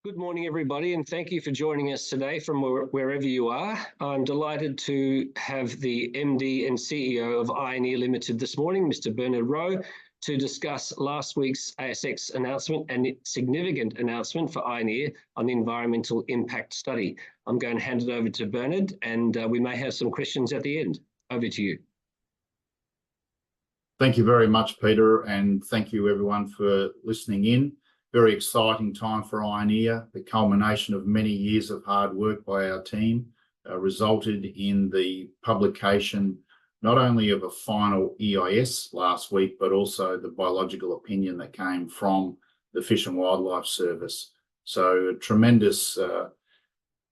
Good morning, everybody, and thank you for joining us today from wherever you are. I'm delighted to have the MD and CEO of Ioneer Limited this morning, Mr. Bernard Rowe, to discuss last week's ASX announcement and significant announcement for Ioneer on the environmental impact study. I'm going to hand it over to Bernard, and we may have some questions at the end. Over to you. Thank you very much, Peter, and thank you everyone for listening in. Very exciting time for Ioneer. The culmination of many years of hard work by our team resulted in the publication not only of a final EIS last week, but also the biological opinion that came from the Fish and Wildlife Service. So a tremendous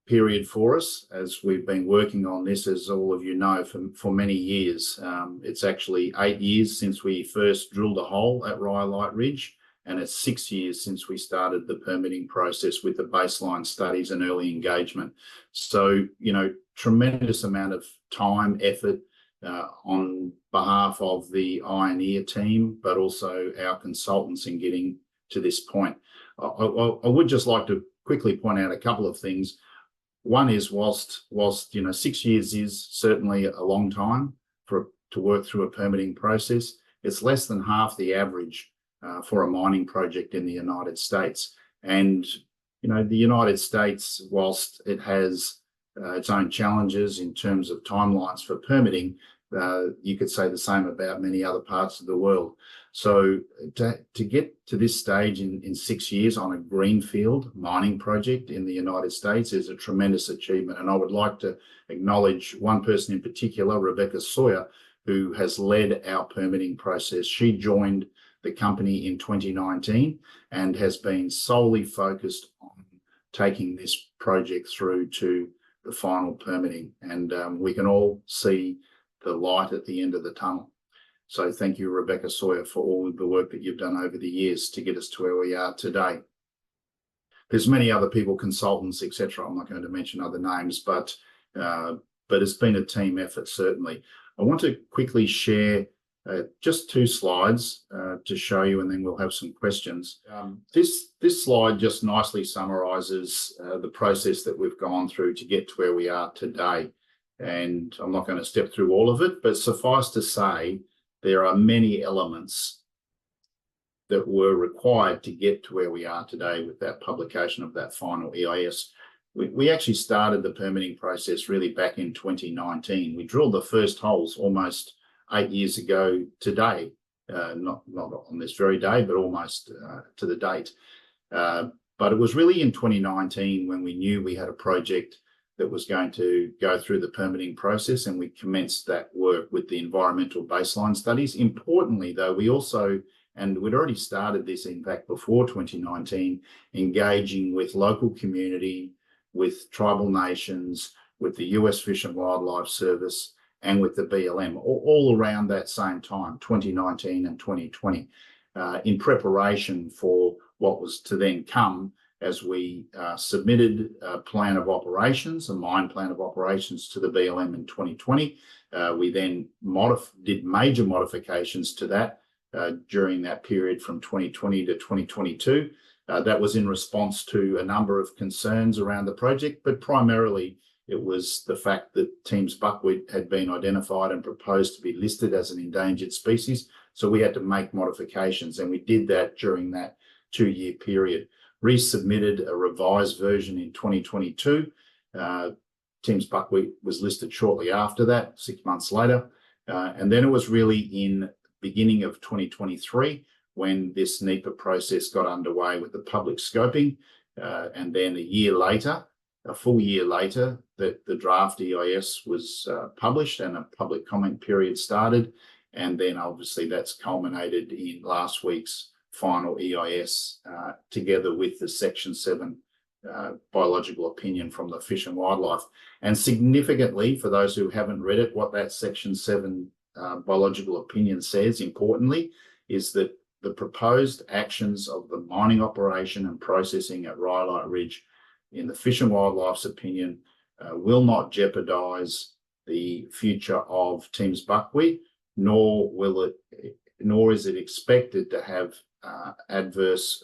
period for us as we've been working on this, as all of you know, for many years. It's actually 8 years since we first drilled a hole at Rhyolite Ridge, and it's 6 years since we started the permitting process with the baseline studies and early engagement. So, tremendous amount of time, effort on behalf of the Ioneer team, but also our consultants in getting to this point. I would just like to quickly point out a couple of things. One is whilst 6 years is certainly a long time to work through a permitting process, it's less than half the average for a mining project in the United States. And, the United States, whilst it has its own challenges in terms of timelines for permitting, you could say the same about many other parts of the world. So to get to this stage in 6 years on a greenfield mining project in the United States is a tremendous achievement. And I would like to acknowledge one person in particular, Rebecca Sawyer, who has led our permitting process. She joined the company in 2019 and has been solely focused on taking this project through to the final permitting. And we can all see the light at the end of the tunnel. So thank you, Rebecca Sawyer, for all of the work that you've done over the years to get us to where we are today. There's many other people, consultants, etc. I'm not going to mention other names, but it's been a team effort, certainly. I want to quickly share just 2 slides to show you, and then we'll have some questions. This slide just nicely summarises the process that we've gone through to get to where we are today. And I'm not going to step through all of it, but suffice to say, there are many elements that were required to get to where we are today with that publication of that final EIS. We actually started the permitting process really back in 2019. We drilled the first holes almost 8 years ago today, not on this very day, but almost to the date. But it was really in 2019 when we knew we had a project that was going to go through the permitting process, and we commenced that work with the environmental baseline studies. Importantly, though, we also, and we'd already started this in fact before 2019, engaging with local community, with tribal nations, with the US Fish and Wildlife Service, and with the BLM, all around that same time, 2019 and 2020, in preparation for what was to then come as we submitted a plan of operations, a mine plan of operations to the BLM in 2020. We then did major modifications to that during that period from 2020 to 2022. That was in response to a number of concerns around the project, but primarily it was the fact that Teams buckwheat had been identified and proposed to be listed as an endangered species. So we had to make modifications, and we did that during that 2-year period. Resubmitted a revised version in 2022. Teams buckwheat was listed shortly after that, 6 months later. And then it was really in beginning of 2023 when this NEPA process got underway with the public scoping. And then a full year later, the draft EIS was published and a public comment period started. And then obviously that's culminated in last week's final EIS together with the Section 7 biological opinion from the Fish and Wildlife. And significantly, for those who haven't read it, what that Section 7 biological opinion says, importantly, is that the proposed actions of the mining operation and processing at Rhyolite Ridge in the Fish and Wildlife's opinion will not jeopardise the future of Teams buckwheat, nor is it expected to have adverse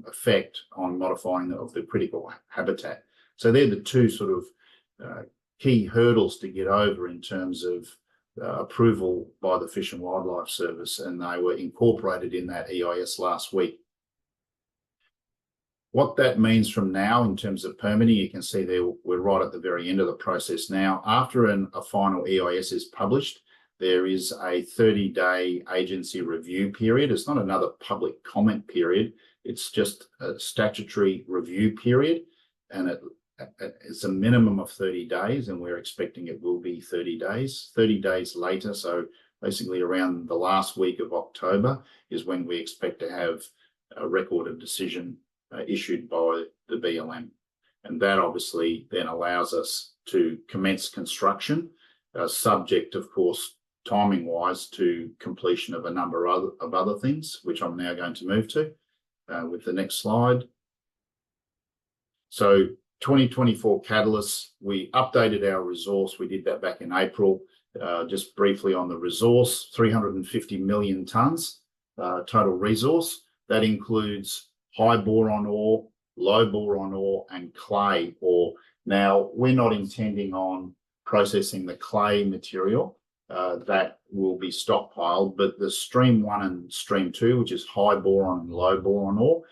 effect on modifying of the critical habitat. So they're the two sort of key hurdles to get over in terms of approval by the Fish and Wildlife Service, and they were incorporated in that EIS last week. What that means from now in terms of permitting, you can see there we're right at the very end of the process now. After a final EIS is published, there is a 30-day agency review period. It's not another public comment period. It's just a statutory review period, and it's a minimum of 30 days, and we're expecting it will be 30 days. 30 days later, so basically around the last week of October, is when we expect to have a record of decision issued by the BLM. And that obviously then allows us to commence construction, subject, of course, timing-wise, to completion of a number of other things, which I'm now going to move to with the next slide. So 2024 catalysts, we updated our resource. We did that back in April. Just briefly on the resource, 350 million tonnes total resource. That includes high boron ore, low boron ore, and clay ore. Now, we're not intending on processing the clay material that will be stockpiled, but the stream 1 and stream 2, which is high boron and low boron ore,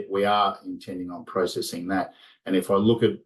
we are intending on processing that. And if I look at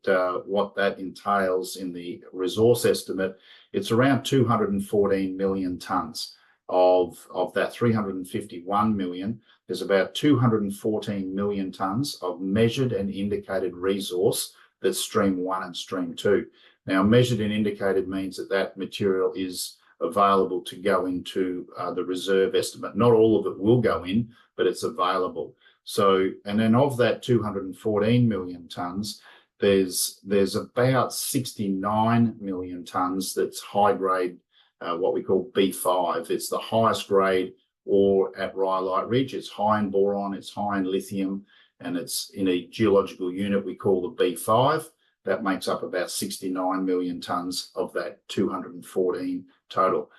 what that entails in the resource estimate, it's around 214 million tonnes. Of that 351 million, there's about 214 million tonnes of measured and indicated resource that's stream 1 and stream 2. Now, measured and indicated means that that material is available to go into the reserve estimate. Not all of it will go in, but it's available. So, and then of that 214 million tonnes, there's about 69 million tonnes that's high grade, what we call B5. It's the highest grade ore at Rhyolite Ridge. It's high in boron, it's high in lithium, and it's in a geological unit we call the B5. That makes up about 69 million tonnes of that 214 total.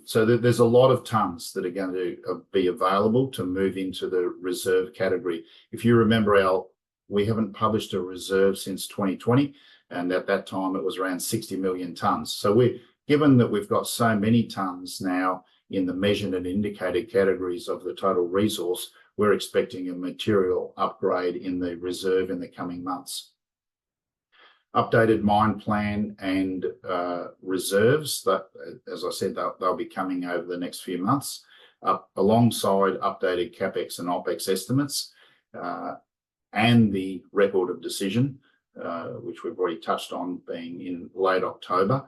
So there's a lot of tonnes that are going to be available to move into the reserve category. If you remember, we haven't published a reserve since 2020, and at that time it was around 60 million tonnes. So given that we've got so many tonnes now in the measured and indicated categories of the total resource, we're expecting a material upgrade in the reserve in the coming months. Updated mine plan and reserves, that, as I said, they'll be coming over the next few months, alongside updated CapEx and OpEx estimates, and the record of decision, which we've already touched on being in late October.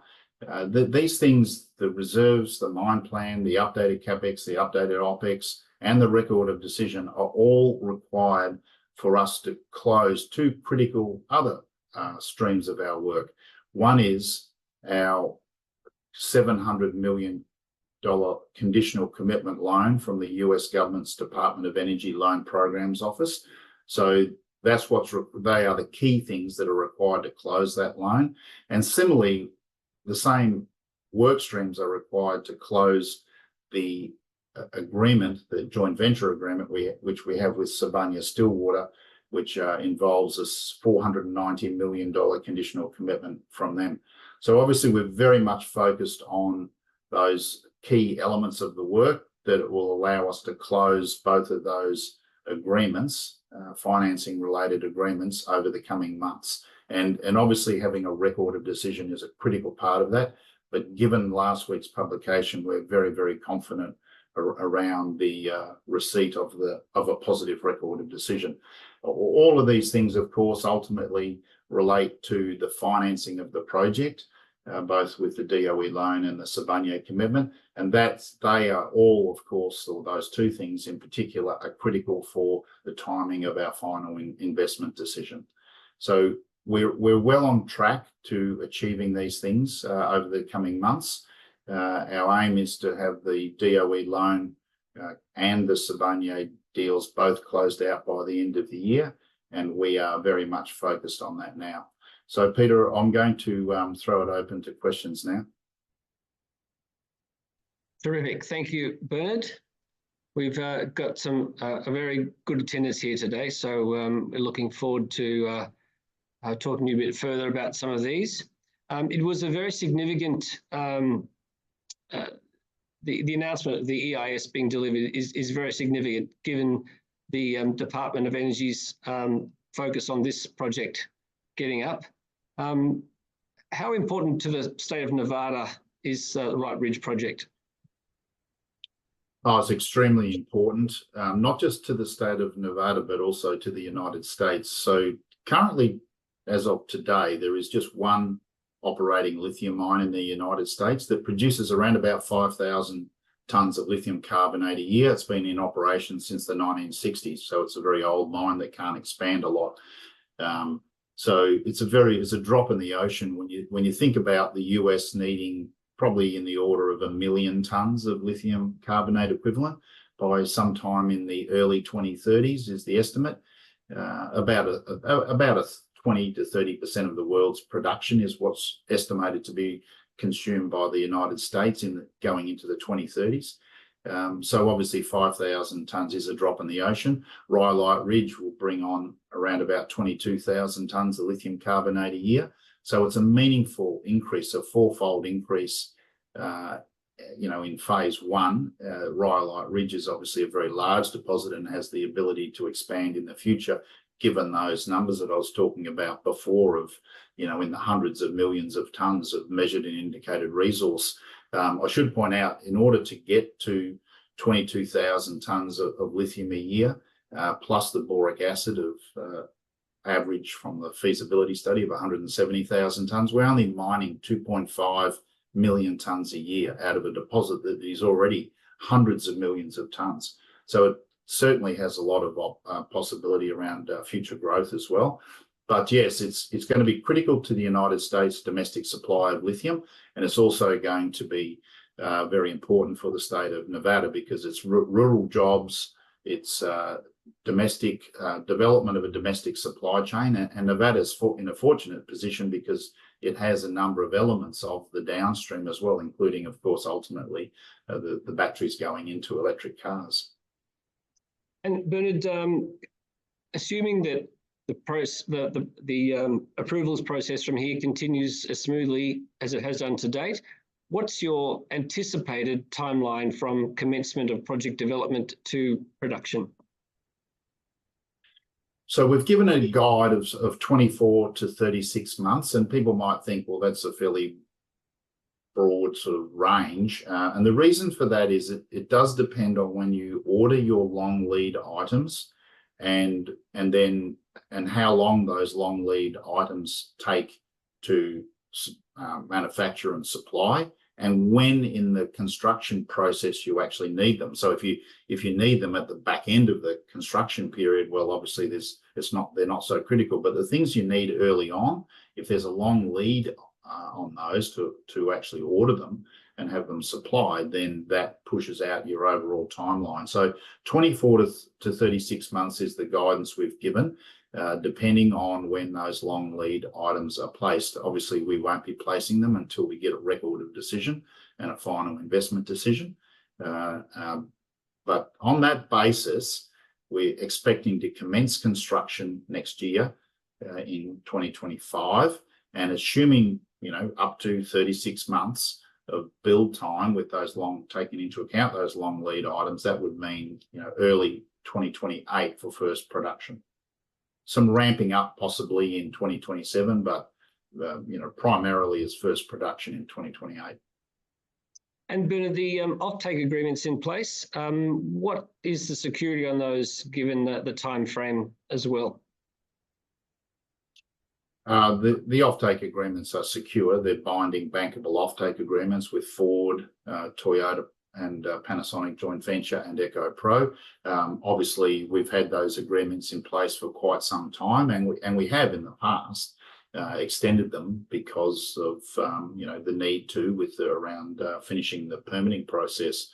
These things, the reserves, the mine plan, the updated CapEx, the updated OpEx, and the record of decision are all required for us to close two critical other streams of our work. One is our $700 million conditional commitment loan from the US government's Department of Energy Loan Programs Office. So that's they are the key things that are required to close that loan. And similarly, the same work streams are required to close the agreement, the joint venture agreement which we have with Sibanye-Stillwater, which involves a $490 million conditional commitment from them. So obviously we're very much focused on those key elements of the work that will allow us to close both of those agreements, financing related agreements, over the coming months. And obviously having a record of decision is a critical part of that. But given last week's publication, we're very, very confident around the receipt of a positive record of decision. All of these things, of course, ultimately relate to the financing of the project, both with the DOE loan and the Sibanye commitment. And they are all, of course, or those two things in particular, are critical for the timing of our final investment decision. So we're well on track to achieving these things over the coming months. Our aim is to have the DOE loan and the Sibanye deals both closed out by the end of the year, and we are very much focused on that now. So, Peter, I'm going to throw it open to questions now. Terrific. Thank you, Bernard. We've got some a very good attendance here today, so we're looking forward to talking to you a bit further about some of these. It was a very significant, the announcement of the EIS being delivered is very significant given the Department of Energy's focus on this project getting up. How important to the state of Nevada is the Wright Ridge project? Oh, it's extremely important, not just to the state of Nevada, but also to the United States. So currently, as of today, there is just one operating lithium mine in the United States that produces around about 5,000 tonnes of lithium carbonate a year. It's been in operation since the 1960s, so it's a very old mine that can't expand a lot. So it's a drop in the ocean when you think about the US needing probably in the order of 1 million tonnes of lithium carbonate equivalent by sometime in the early 2030s is the estimate. About a 20 to 30% of the world's production is what's estimated to be consumed by the United States going into the 2030s. So obviously 5,000 tonnes is a drop in the ocean. Rhyolite Ridge will bring on around about 22,000 tonnes of lithium carbonate a year. So it's a meaningful increase, a fourfold increase. In phase one, Rhyolite Ridge is obviously a very large deposit and has the ability to expand in the future, given those numbers that I was talking about before of, in the hundreds of millions of tonnes of measured and indicated resource. I should point out, in order to get to 22,000 tonnes of lithium a year, plus the boric acid of average from the feasibility study of 170,000 tonnes, we're only mining 2.5 million tonnes a year out of a deposit that is already hundreds of millions of tonnes. So it certainly has a lot of possibility around future growth as well. But yes, it's going to be critical to the United States domestic supply of lithium, and it's also going to be very important for the state of Nevada because it's rural jobs, it's domestic development of a domestic supply chain, and Nevada's in a fortunate position because it has a number of elements of the downstream as well, including, of course, ultimately the batteries going into electric cars. And Bernard, assuming that the approvals process from here continues as smoothly as it has done to date, what's your anticipated timeline from commencement of project development to production? So we've given a guide of 24 to 36 months, and people might think, well, that's a fairly broad sort of range. And the reason for that is it does depend on when you order your long lead items and how long those long lead items take to manufacture and supply, and when in the construction process you actually need them. So if you need them at the back end of the construction period, well, obviously they're not so critical. But the things you need early on, if there's a long lead on those to actually order them and have them supplied, then that pushes out your overall timeline. So 24 to 36 months is the guidance we've given, depending on when those long lead items are placed. Obviously, we won't be placing them until we get a record of decision and a final investment decision. But on that basis, we're expecting to commence construction next year in 2025, and assuming up to 36 months of build time with those taking into account those long lead items, that would mean early 2028 for first production. Some ramping up possibly in 2027, but primarily as first production in 2028. And Bernard, the offtake agreements in place, what is the security on those given the time frame as well? The offtake agreements are secure. They're binding bankable offtake agreements with Ford, Toyota, and Panasonic joint venture and EcoPro. Obviously, we've had those agreements in place for quite some time, and we have in the past extended them because of the need to around finishing the permitting process.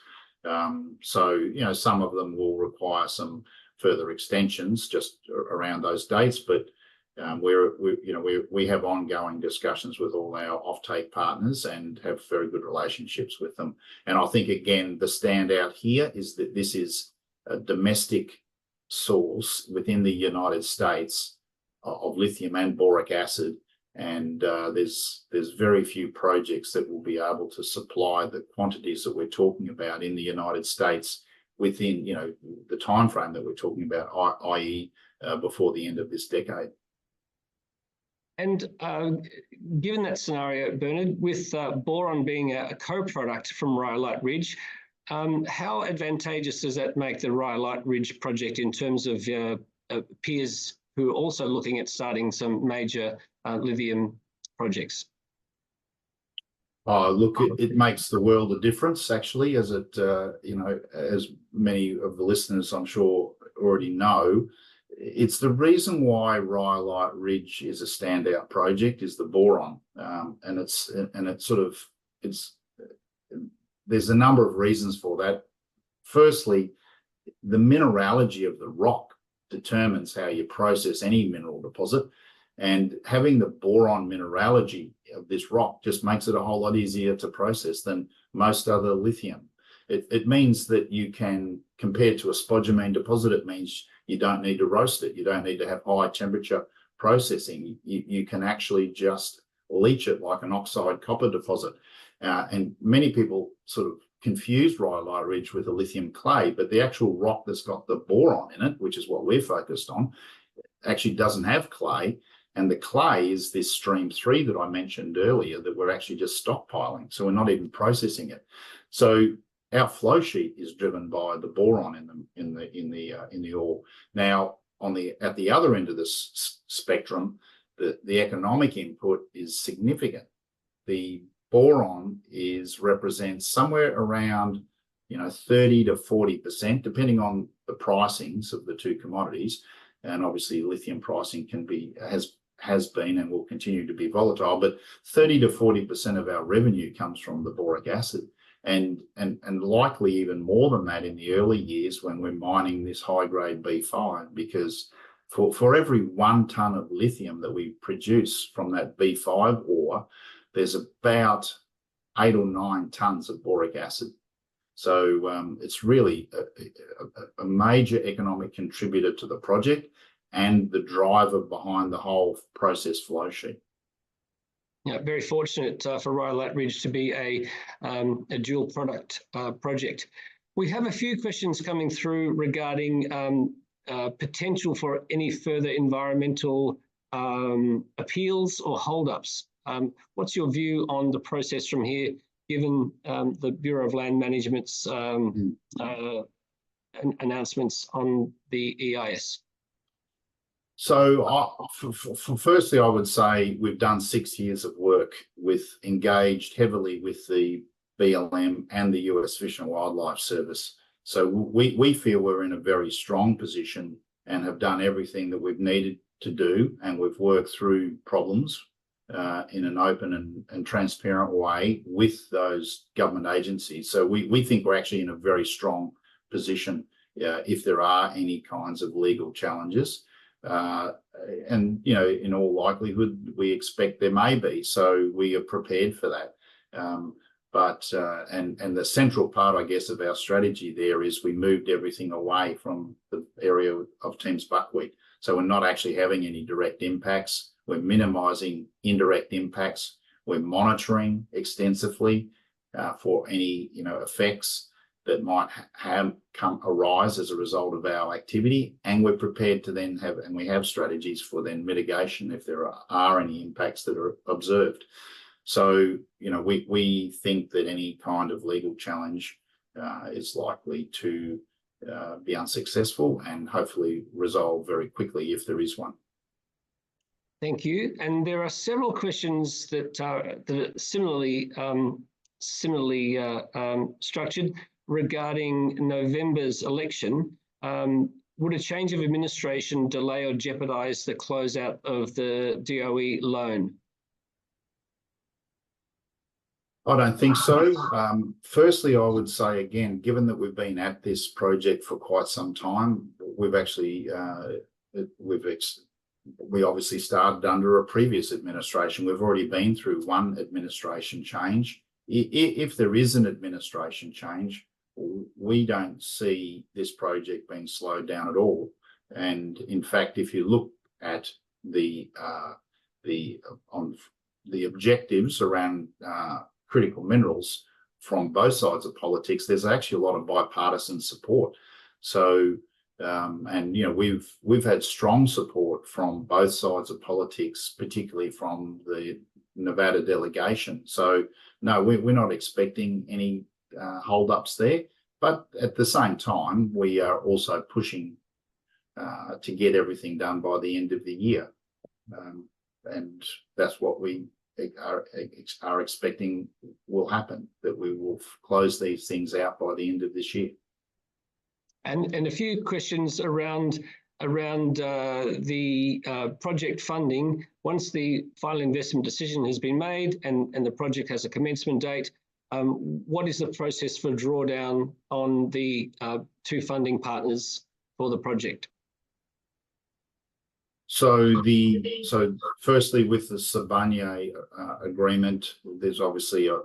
So some of them will require some further extensions just around those dates, but We have ongoing discussions with all our offtake partners and have very good relationships with them. And I think, again, the standout here is that this is a domestic source within the United States of lithium and boric acid. And there's very few projects that will be able to supply the quantities that we're talking about in the United States within, the time frame that we're talking about, i.e., before the end of this decade. And given that scenario, Bernard, with boron being a co-product from Rhyolite Ridge, how advantageous does that make the Rhyolite Ridge project in terms of peers who are also looking at starting some major lithium projects? Look, it makes the world a difference, actually, as as many of the listeners, I'm sure, already know. It's the reason why Rhyolite Ridge is a standout project is the boron, there's a number of reasons for that. Firstly, the mineralogy of the rock determines how you process any mineral deposit, and having the boron mineralogy of this rock just makes it a whole lot easier to process than most other lithium. It means that you can, compared to a spodumene deposit, it means you don't need to roast it. You don't need to have high temperature processing. You can actually just leach it like an oxide copper deposit. And many people sort of confuse Rhyolite Ridge with a lithium clay, but the actual rock that's got the boron in it, which is what we're focused on, actually doesn't have clay. And the clay is this stream 3 that I mentioned earlier that we're actually just stockpiling. So we're not even processing it. So our flow sheet is driven by the boron in the ore. Now, at the other end of this spectrum, the economic input is significant. The boron represents somewhere around 30 to 40%, depending on the pricings of the two commodities. And obviously, lithium pricing has been and will continue to be volatile, but 30 to 40% of our revenue comes from the boric acid. And likely even more than that in the early years when we're mining this high-grade B5, because for every 1 ton of lithium that we produce from that B5 ore, there's about 8 or 9 tons of boric acid. So it's really a major economic contributor to the project and the driver behind the whole process flow sheet. Yeah, very fortunate for Rhyolite Ridge to be a dual product project. We have a few questions coming through regarding potential for any further environmental appeals or holdups. What's your view on the process from here, given the Bureau of Land Management's announcements on the EIS? So firstly, I would say we've done 6 years of work engaged heavily with the BLM and the US Fish and Wildlife Service. So we feel we're in a very strong position and have done everything that we've needed to do, and we've worked through problems in an open and transparent way with those government agencies. So we think we're actually in a very strong position if there are any kinds of legal challenges. And in all likelihood, we expect there may be. So we are prepared for that. But the central part, I guess, of our strategy there is we moved everything away from the area of Thames buckwheat. So we're not actually having any direct impacts. We're minimising indirect impacts. We're monitoring extensively for any effects that might arise as a result of our activity, and we're prepared to then we have strategies for then mitigation if there are any impacts that are observed. So, we think that any kind of legal challenge is likely to be unsuccessful and hopefully resolve very quickly if there is one. Thank you. And there are several questions that are similarly structured regarding November's election. Would a change of administration delay or jeopardise the closeout of the DOE loan? I don't think so. Firstly, I would say, again, given that we've been at this project for quite some time, we've actually we obviously started under a previous administration. We've already been through one administration change. If there is an administration change, we don't see this project being slowed down at all. And in fact, if you look at the objectives around critical minerals from both sides of politics, there's actually a lot of bipartisan support. So, and we've had strong support from both sides of politics, particularly from the Nevada delegation. So, no, we're not expecting any hold-ups there. But at the same time, we are also pushing to get everything done by the end of the year. And that's what we are expecting will happen, that we will close these things out by the end of this year. And a few questions around the project funding. Once the final investment decision has been made and the project has a commencement date, what is the process for drawdown on the two funding partners for the project? So firstly, with the Sibanye agreement, there's obviously a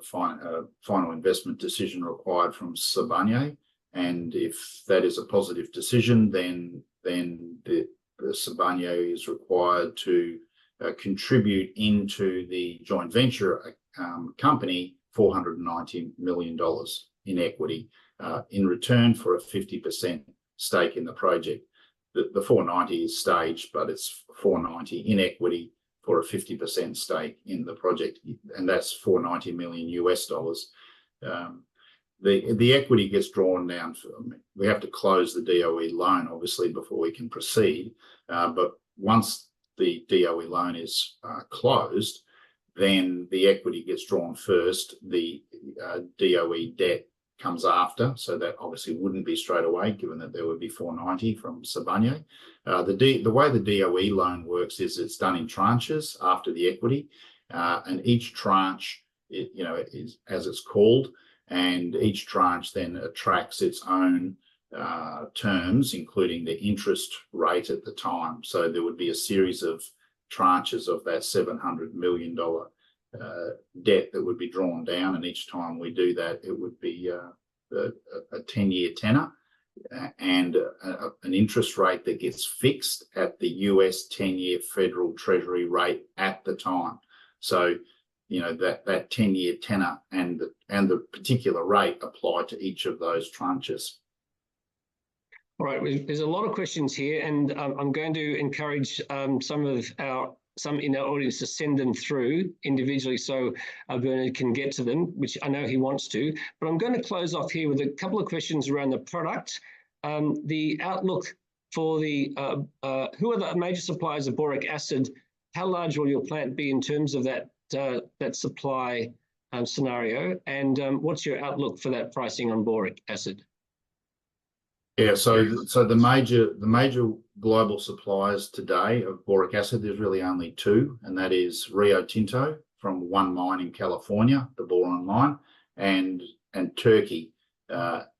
final investment decision required from Sibanye, and if that is a positive decision, then the Sibanye is required to contribute into the joint venture company $490 million in equity in return for a 50% stake in the project. The 490 is staged, but it's 490 in equity for a 50% stake in the project, and that's $490 million US. The equity gets drawn down. We have to close the DOE loan, obviously, before we can proceed. But once the DOE loan is closed, then the equity gets drawn first. The DOE debt comes after, so that obviously wouldn't be straight away, given that there would be 490 from Sibanye. The way the DOE loan works is it's done in tranches after the equity, and each tranche, is as it's called, and each tranche then attracts its own terms, including the interest rate at the time. So there would be a series of tranches of that $700 million debt that would be drawn down, and each time we do that, it would be a 10-year tenor and an interest rate that gets fixed at the US 10-year federal treasury rate at the time. So that 10-year tenor and the particular rate apply to each of those tranches. All right, there's a lot of questions here, and I'm going to encourage some in our audience to send them through individually so Bernard can get to them, which I know he wants to. But I'm going to close off here with a couple of questions around the product, the outlook for the who are the major suppliers of boric acid? How large will your plant be in terms of that supply scenario? And what's your outlook for that pricing on boric acid? Yeah, so the major global suppliers today of boric acid, there's really only two, and that is Rio Tinto from one mine in California, the boron mine, and Turkey.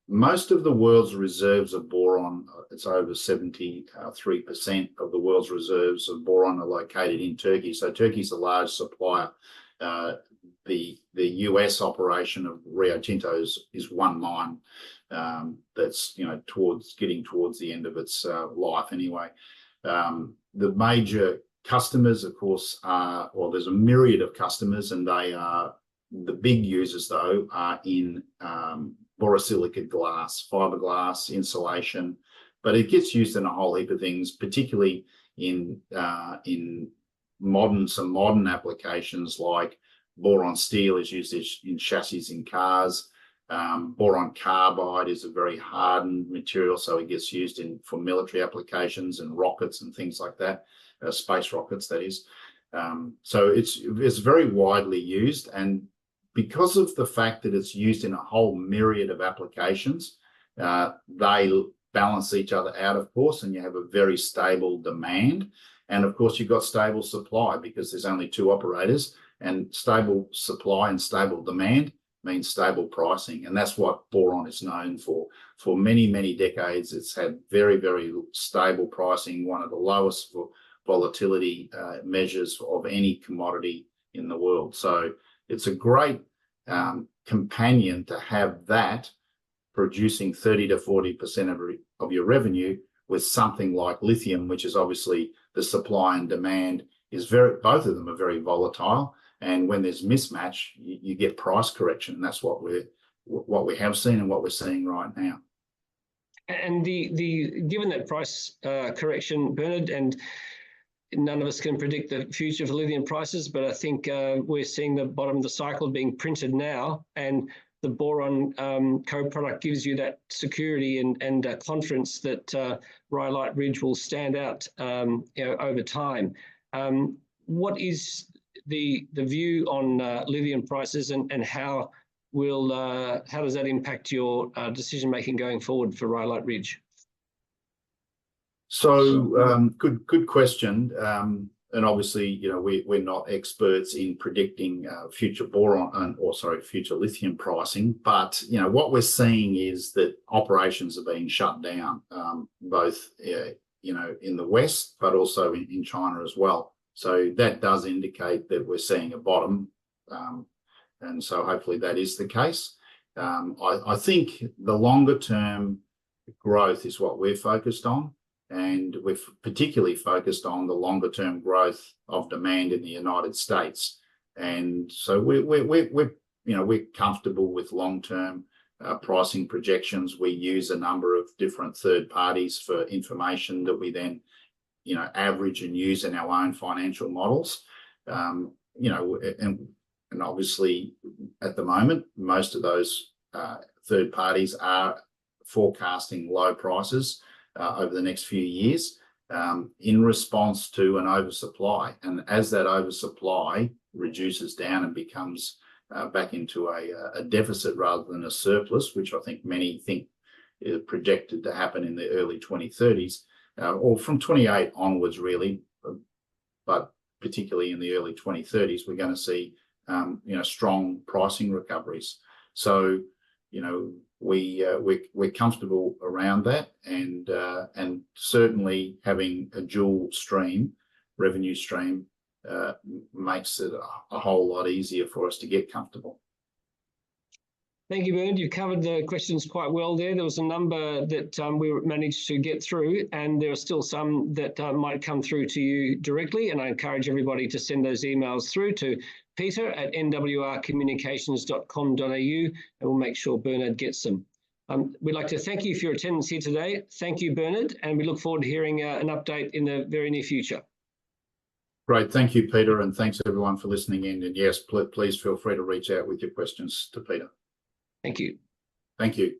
Most of the world's reserves of boron, it's over 73% of the world's reserves of boron are located in Turkey. So Turkey's a large supplier. The US operation of Rio Tinto is one mine that's getting towards the end of its life anyway. The major customers, of course, there's a myriad of customers, and they are the big users though are in borosilicate glass, fiberglass, insulation, but it gets used in a whole heap of things, particularly in modern applications like boron steel is used in chassis in cars. Boron carbide is a very hardened material, so it gets used for military applications and rockets and things like that, space rockets, that is. So it's very widely used, and because of the fact that it's used in a whole myriad of applications, they balance each other out, of course, and you have a very stable demand. And of course, you've got stable supply because there's only two operators, and stable supply and stable demand means stable pricing. And that's what boron is known for. For many, many decades, it's had very, very stable pricing, one of the lowest volatility measures of any commodity in the world. So it's a great companion to have that producing 30 to 40% of your revenue with something like lithium, which is obviously the supply and demand is both of them are very volatile. And when there's mismatch, you get price correction. And that's what we have seen and what we're seeing right now. And given that price correction, Bernard, and none of us can predict the future for lithium prices, but I think we're seeing the bottom of the cycle being printed now, and the boron co-product gives you that security and confidence that Rhyolite Ridge will stand out over time. What is the view on lithium prices, and how does that impact your decision making going forward for Rhyolite Ridge? So good question. And obviously, we're not experts in predicting future future lithium pricing. But what we're seeing is that operations are being shut down, both in the West, but also in China as well. So that does indicate that we're seeing a bottom, and so hopefully that is the case. I think the longer term growth is what we're focused on. And we're particularly focused on the longer term growth of demand in the United States. And so we're comfortable with long term pricing projections. We use a number of different third parties for information that we then average and use in our own financial models. And obviously at the moment most of those third parties are forecasting low prices over the next few years in response to an oversupply. And as that oversupply reduces down and becomes back into a deficit rather than a surplus, which I think many think is projected to happen in the early 2030s, or from 28 onwards really, but particularly in the early 2030s, we're going to see strong pricing recoveries. So we're comfortable around that, and certainly having a dual revenue stream makes it a whole lot easier for us to get comfortable. Thank you, Bernard. You've covered the questions quite well there. There was a number that we managed to get through, and there are still some that might come through to you directly. And I encourage everybody to send those emails through to peter@nwrcommunications.com.au, and we'll make sure Bernard gets them. We'd like to thank you for your attendance here today. Thank you, Bernard, and we look forward to hearing an update in the very near future. Great. Thank you, Peter, and thanks everyone for listening in. And yes, please feel free to reach out with your questions to Peter. Thank you. Thank you.